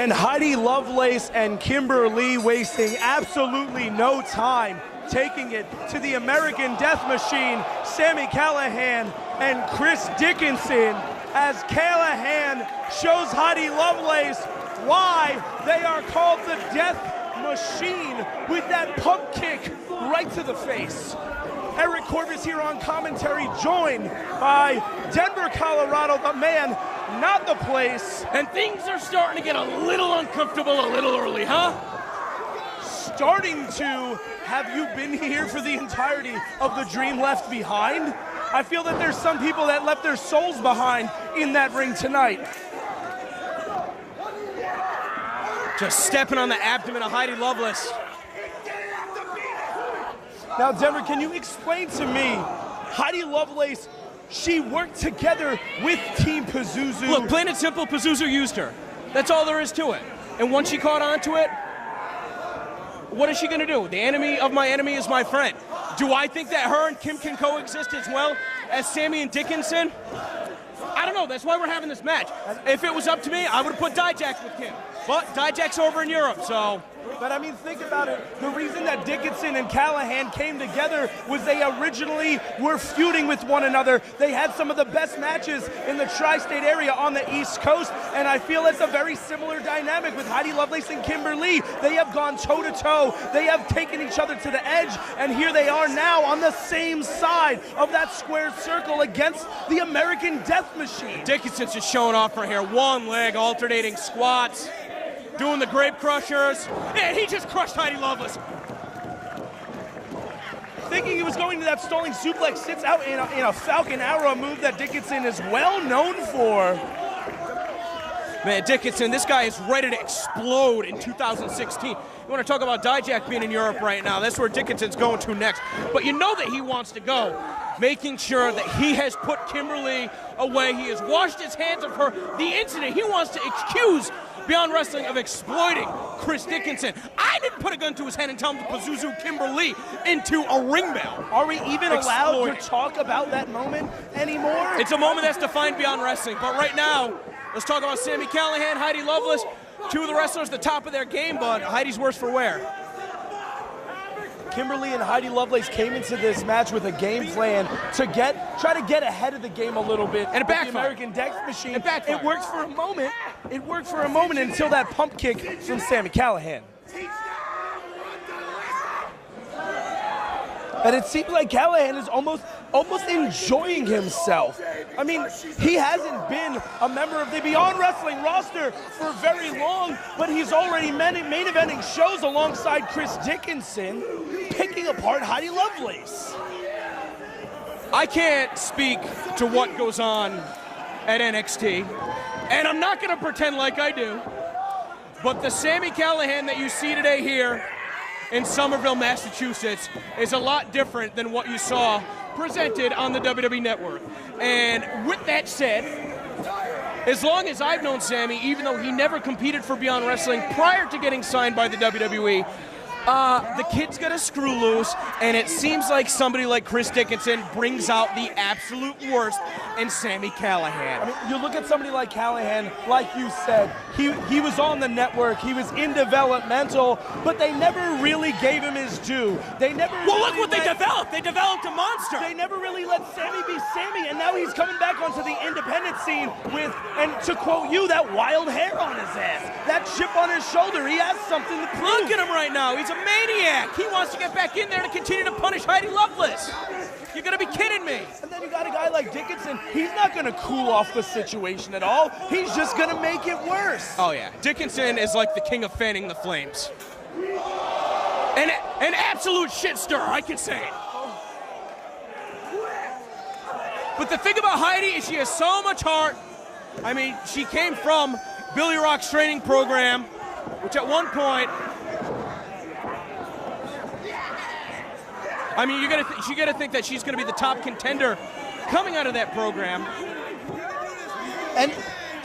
And Heidi Lovelace and Kimber wasting absolutely no time, taking it to the American Death Machine, Sami Callihan and Chris Dickinson, as Callihan shows Heidi Lovelace why they are called the Death Machine with that pump kick right to the face. Eric Corvus here on commentary, joined by Denver, Colorado, the man, not the place. And things are starting to get a little uncomfortable a little early, huh? Starting to. Have you been here for the entirety of the dream left behind? I feel that there's some people that left their souls behind in that ring tonight. Just stepping on the abdomen of Heidi Lovelace. Now, Denver, can you explain to me, Heidi Lovelace, she worked together with Team Pazuzu. Look, plain and simple, Pazuzu used her. That's all there is to it. And once she caught on to it, what is she gonna do? The enemy of my enemy is my friend. Do I think that her and Kim can coexist as well as Sami and Dickinson? I don't know, that's why we're having this match. If it was up to me, I would have put Dijak with Kim. But Dijak's over in Europe, so. But I mean, think about it. The reason that Dickinson and Callihan came together was they originally were feuding with one another. They had some of the best matches in the tri-state area on the East Coast, and I feel it's a very similar dynamic with Heidi Lovelace and Kimber. They have gone toe-to-toe. They have taken each other to the edge, and here they are now on the same side of that square circle against the American Death Machine. Dickinson's just showing off right here. One leg, alternating squats, doing the grape crushers, and he just crushed Heidi Lovelace. Thinking he was going to that stalling suplex, sits out in a Falcon Arrow move that Dickinson is well known for. Man, Dickinson, this guy is ready to explode in 2016. You want to talk about Dijak being in Europe right now, that's where Dickinson's going to next. But you know that he wants to go, making sure that he has put Kimberly away. He has washed his hands of her. The incident, he wants to accuse Beyond Wrestling of exploiting Chris Dickinson. I didn't put a gun to his head and tell him to Pazuzu Kimber into a ring bell. Are we even allowed to talk about that moment anymore? It's a moment that's defined Beyond Wrestling. But right now, let's talk about Sami Callihan, Heidi Lovelace, two of the wrestlers at the top of their game, but Heidi's worse for wear. Kimberly and Heidi Lovelace came into this match with a game plan to try to get ahead of the game a little bit. And it backfired. The American Death Machine. It worked for a moment. It worked for a moment until that pump kick from Sami Callihan. And it seems like Callihan is almost enjoying himself. I mean, he hasn't been a member of the Beyond Wrestling roster for very long, but he's already main eventing shows alongside Chris Dickinson, picking apart Heidi Lovelace. I can't speak to what goes on at NXT, and I'm not going to pretend like I do, but the Sami Callihan that you see today here in Somerville, Massachusetts is a lot different than what you saw presented on the WWE Network. And with that said, as long as I've known Sami, even though he never competed for Beyond Wrestling prior to getting signed by the WWE, the kid's got a screw loose, and it seems like somebody like Chris Dickinson brings out the absolute worst in Sami Callihan. I mean, you look at somebody like Callihan, like you said, he was on the network, he was in developmental, but they never really gave him his due. They never. Well, look what they developed. They developed a monster. They never really let Sami be Sami, and now he's coming back onto the independent scene with, and to quote you, that wild hair on his ass, that chip on his shoulder. He has something to prove. Look at him right now. He's a maniac. He wants to get back in there to continue to punish Heidi Lovelace. You're gonna be kidding me. And then you got a guy like Dickinson. He's not gonna cool off the situation at all. He's just gonna make it worse. Oh yeah, Dickinson is like the king of fanning the flames. An absolute shit stirrer, I can say it. But the thing about Heidi is she has so much heart. I mean, she came from Billy Rock's training program, which at one point, I mean, you gotta think that she's gonna be the top contender coming out of that program. And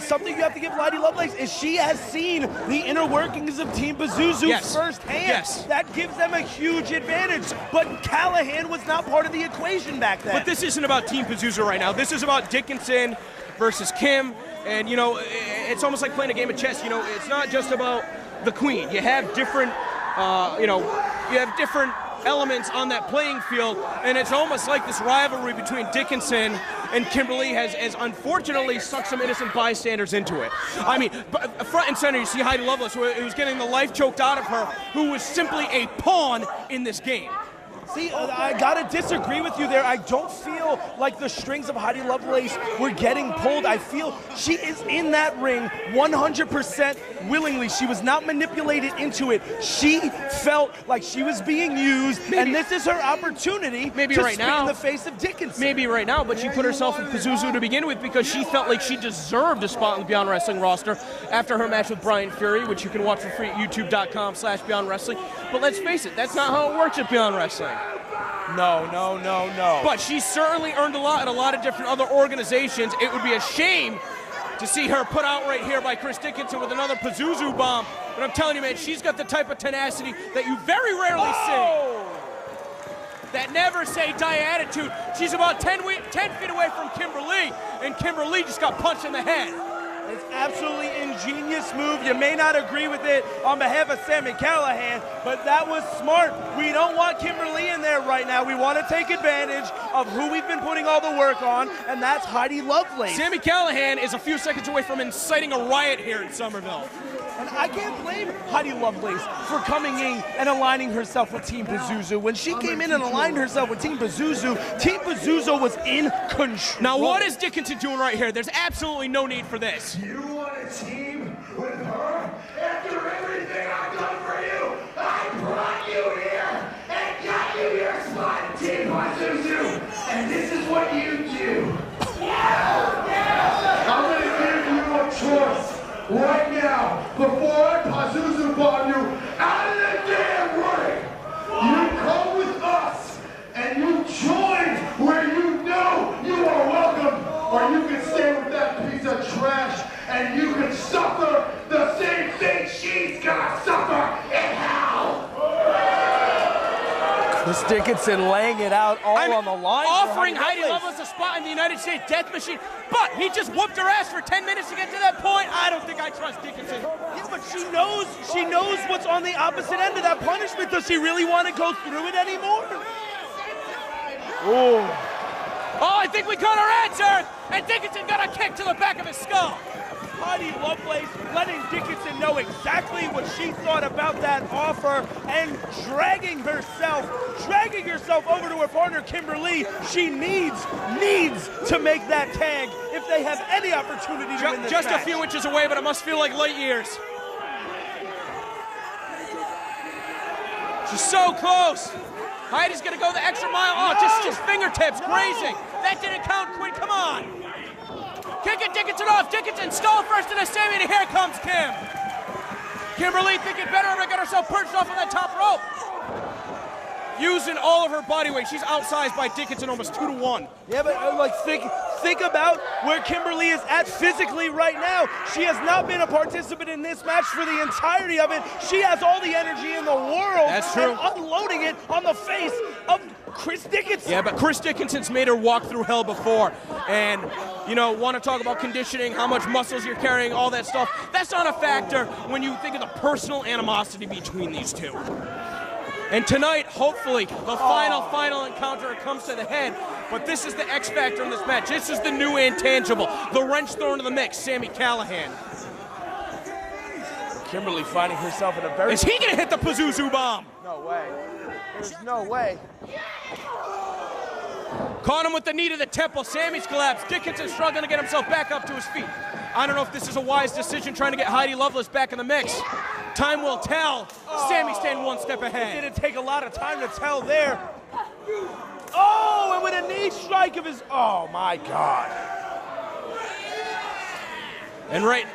something you have to give Heidi Lovelace is she has seen the inner workings of Team Pazuzu firsthand. Yes. That gives them a huge advantage. But Callihan was not part of the equation back then. But this isn't about Team Pazuzu right now. This is about Dickinson versus Kim. And, you know, it's almost like playing a game of chess. You know, it's not just about the queen. You have different, you have different elements on that playing field, and it's almost like this rivalry between Dickinson and Kimber Lee has unfortunately sucked some innocent bystanders into it. I mean, front and center, you see Heidi Lovelace, who was getting the life choked out of her, who was simply a pawn in this game. See, I gotta disagree with you there. I don't feel like the strings of Heidi Lovelace were getting pulled. I feel she is in that ring 100% willingly. She was not manipulated into it. She felt like she was being used, and this is her opportunity to spit in the face of Dickinson. Maybe right now, but she put herself in Pazuzu to begin with because she felt like she deserved a spot in the Beyond Wrestling roster after her match with Brian Fury, which you can watch for free at youtube.com/Beyond Wrestling. But let's face it, that's not how it works at Beyond Wrestling. No, no, no, no. But she certainly earned a lot at a lot of different other organizations. It would be a shame to see her put out right here by Chris Dickinson with another Pazuzu bomb. But I'm telling you, man, she's got the type of tenacity that you very rarely see. That never say die attitude. She's about 10 feet away from Kimber Lee, and Kimber Lee just got punched in the head. It's absolutely ingenious move. You may not agree with it on behalf of Sami Callihan, but that was smart. We don't want Kimber Lee in there right now. We want to take advantage of who we've been putting all the work on, and that's Heidi Lovelace. Sami Callihan is a few seconds away from inciting a riot here in Somerville. And I can't blame Heidi Lovelace for coming in and aligning herself with Team Pazuzu. When she came in and aligned herself with Team Pazuzu was in control. Now what is Dickinson doing right here? There's absolutely no need for this. You want a team with her? After everything I've done for you, I brought you here and got you your spot in Team Pazuzu. And this is what you do. I'm going to give you a choice. Right now, before I Pazuzu bomb you out of the damn ring, you come with us and you join where you know you are welcome, or you can stay with that piece of trash and you can suffer the same thing she's gonna suffer in hell. Chris Dickinson laying it out all on the line. Offering Heidi Lovelace a spot in the United States Death Machine, but he just whooped her ass for 10 minutes to get to that point. I don't think I trust Dickinson. Yeah, but she knows what's on the opposite end of that punishment. Does she really want to go through it anymore? Oh, I think we got our answer, and Dickinson got a kick to the back of his skull. Heidi Lovelace letting Dickinson know exactly what she thought about that offer and dragging herself over to her partner Kimber Lee. She needs to make that tag if they have any opportunity to win this Just match. a few inches away, but it must feel like light years. She's so close. Heidi's gonna go the extra mile. Oh, just fingertips, grazing. That didn't count, Quinn, come on. Kicking Dickinson off. Dickinson stall first in a Sami, and here comes Kim. Kimber Lee thinking better of it, got herself perched off on that top rope. Using all of her body weight. She's outsized by Dickinson almost 2-1. Yeah, but think about where Kimber Lee is at physically right now. She has not been a participant in this match for the entirety of it. She has all the energy in the world. That's true. And unloading it on the face of Chris Dickinson. Yeah, but Chris Dickinson's made her walk through hell before. And, you know, want to talk about conditioning, how much muscles you're carrying, all that stuff. That's not a factor when you think of the personal animosity between these two. And tonight, hopefully, the final encounter comes to the head. But this is the X factor in this match. This is the new intangible. The wrench thrown into the mix, Sami Callihan. Kimber Lee finding herself in a very... Is he going to hit the Pazuzu bomb? No way. There's no way. Caught him with the knee to the temple. Sami's collapsed. Dickinson struggling to get himself back up to his feet. I don't know if this is a wise decision trying to get Heidi Lovelace back in the mix. Time will tell. Sami staying one step ahead. It didn't take a lot of time to tell there. Oh, and with a knee strike of his... Oh, my God. And right...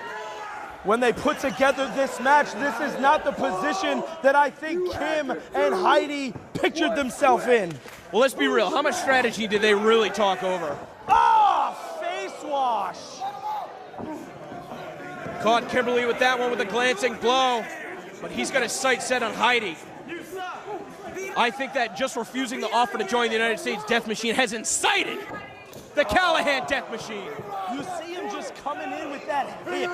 When they put together this match, this is not the position that I think Kim and Heidi pictured themselves in. Well, let's be real. How much strategy did they really talk over? Oh, face wash. Caught Kimber Lee with that one with a glancing blow, but he's got his sights set on Heidi. I think that just refusing the offer to join the United States Death Machine has incited the Callihan Death Machine. You see him just coming in with that hip.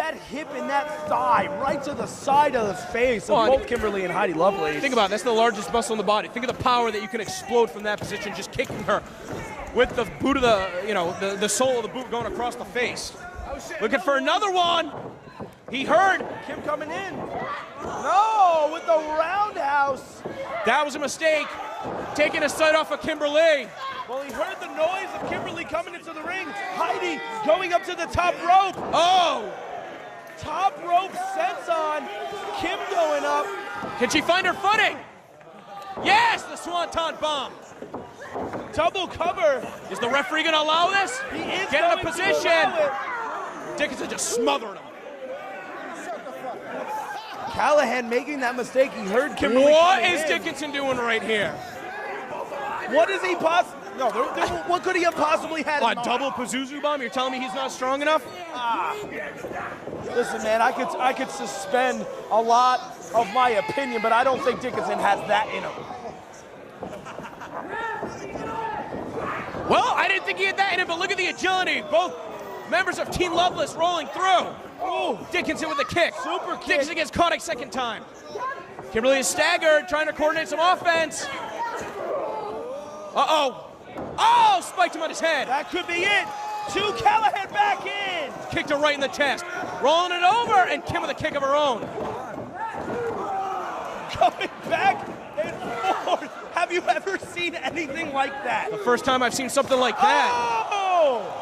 that hip and that thigh right to the side of the face of both Kimberly and Heidi Lovelace. Think about it. That's the largest muscle in the body. Think of the power that you can explode from that position, just kicking her with the boot of the sole of the boot going across the face. Looking for another one. He heard Kim coming in. No, with the roundhouse. that was a mistake. Taking a sight off of Kimberly. Well, he heard the noise of Kimberly coming into the ring. Heidi going up to the top rope. Oh! Top rope sets on. Kim going up. Can she find her footing? Yes, the Swanton bomb. Double cover. Is the referee going to allow this? He is Get in going a to position. allow it. Dickinson just smothered him. Callihan making that mistake. He heard Kimberly. What coming is in. Dickinson doing right here? What is he possibly? No, what could he have possibly had? A double Pazuzu bomb? You're telling me he's not strong enough? Listen, man, I could suspend a lot of my opinion, but I don't think Dickinson has that in him. Well, I didn't think he had that in him, but look at the agility. Both members of Team Lovelace rolling through. Ooh, Dickinson with a kick. Super kick. Dickinson gets caught a second time. Kimberly is staggered, trying to coordinate some offense. Uh-oh. Oh, spiked him on his head. That could be it. Callihan back in. Kicked her right in the chest. Rolling it over, and Kim with a kick of her own. Going back and forth. Have you ever seen anything like that? The first time I've seen something like that. Oh!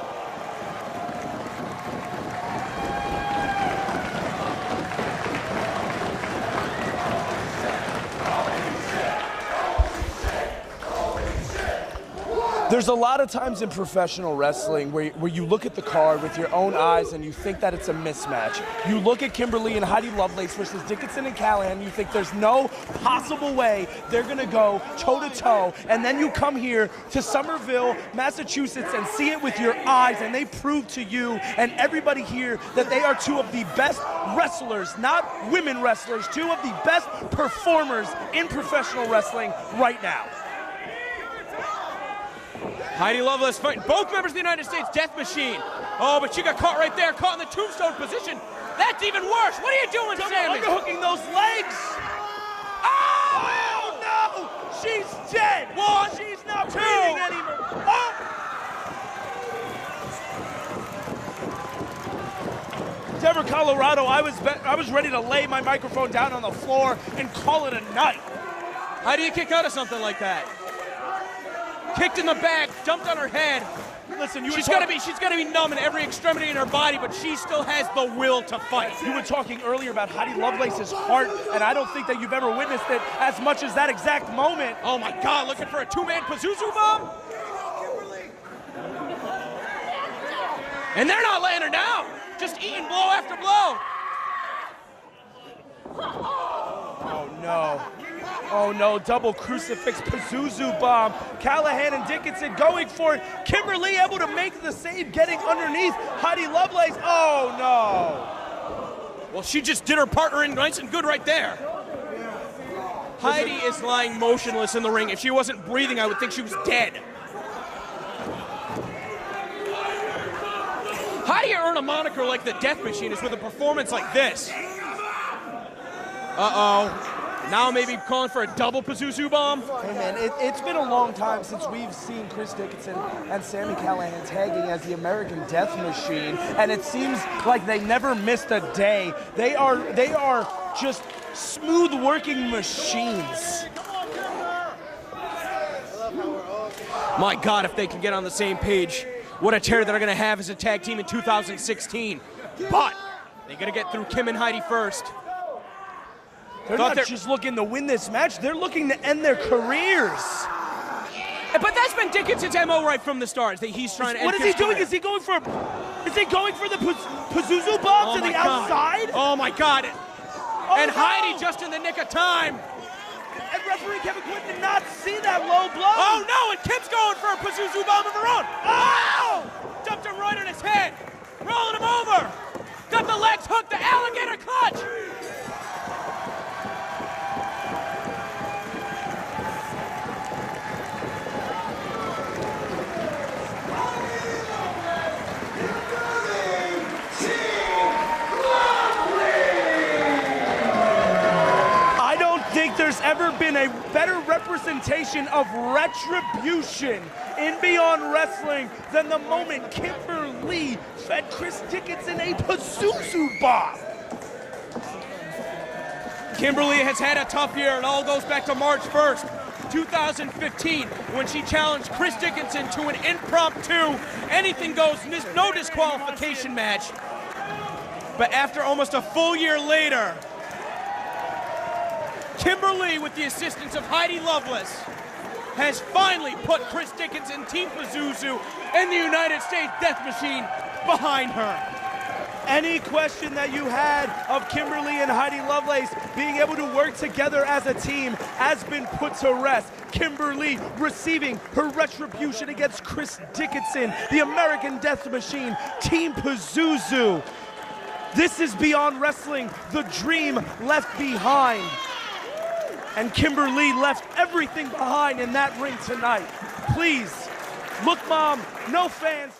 There's a lot of times in professional wrestling where you look at the card with your own eyes and you think that it's a mismatch. You look at Kimberly and Heidi Lovelace versus Dickinson and Callihan, you think there's no possible way they're gonna go toe-to-toe, and then you come here to Somerville, Massachusetts, and see it with your eyes, and they prove to you and everybody here that they are two of the best wrestlers, not women wrestlers, two of the best performers in professional wrestling right now. Heidi Lovelace fighting both members of the United States Death Machine. Oh, but she got caught right there, caught in the tombstone position. That's even worse. What are you doing, Sammy? Underhooking those legs. Oh, no! She's dead. One, she's not two. breathing anymore. Oh! Denver, Colorado, I was ready to lay my microphone down on the floor and call it a night. How do you kick out of something like that? Kicked in the back, jumped on her head. Listen, she's gotta be numb in every extremity in her body, but she still has the will to fight. You were talking earlier about Heidi Lovelace's heart, and I don't think that you've ever witnessed it as much as that exact moment. Oh my God, looking for a two-man Pazuzu bomb? And they're not laying her down, just eating blow after blow. Oh no. Oh no, double crucifix Pazuzu bomb. Callihan and Dickinson going for it. Kimberly able to make the save, getting underneath Heidi Lovelace. Oh no. Well, she just did her partner in nice and good right there. Heidi is lying motionless in the ring. If she wasn't breathing, I would think she was dead. How do you earn a moniker like the Death Machine is with a performance like this? Uh-oh. Now maybe calling for a double Pazuzu bomb? Hey man, it's been a long time since we've seen Chris Dickinson and Sami Callihan tagging as the American Death Machine, and it seems like they never missed a day. They are just smooth working machines. My God, if they can get on the same page, what a tear they're gonna have as a tag team in 2016. But they gotta get through Kim and Heidi first. They're not just looking to win this match, they're looking to end their careers. But that's been Dickinson's MO right from the start. That he's trying to end. What is he doing? Is he going for the Pazuzu bomb to the outside? Oh my God. And Heidi just in the nick of time. And referee Kevin Quinn did not see that low blow. Oh no, and Kim's going for a Pazuzu bomb of her own. Oh! Dumped him right on his head. Rolling him over. Got the legs hooked, the alligator clutch. there's ever been a better representation of retribution in Beyond Wrestling than the moment Kimber Lee fed Chris Dickinson a Pazuzu bomb. Kimber Lee has had a tough year. It all goes back to March 1st, 2015, when she challenged Chris Dickinson to an impromptu, anything goes, no disqualification match. But after almost a full year later, Kimber Lee, with the assistance of Heidi Lovelace, has finally put Chris Dickinson, Team Pazuzu, and the United States Death Machine behind her. Any question that you had of Kimber Lee and Heidi Lovelace being able to work together as a team has been put to rest. Kimber Lee receiving her retribution against Chris Dickinson, the American Death Machine, Team Pazuzu. This is Beyond Wrestling, the dream left behind. And Kimber Lee left everything behind in that ring tonight. Please, look, Mom, no fans.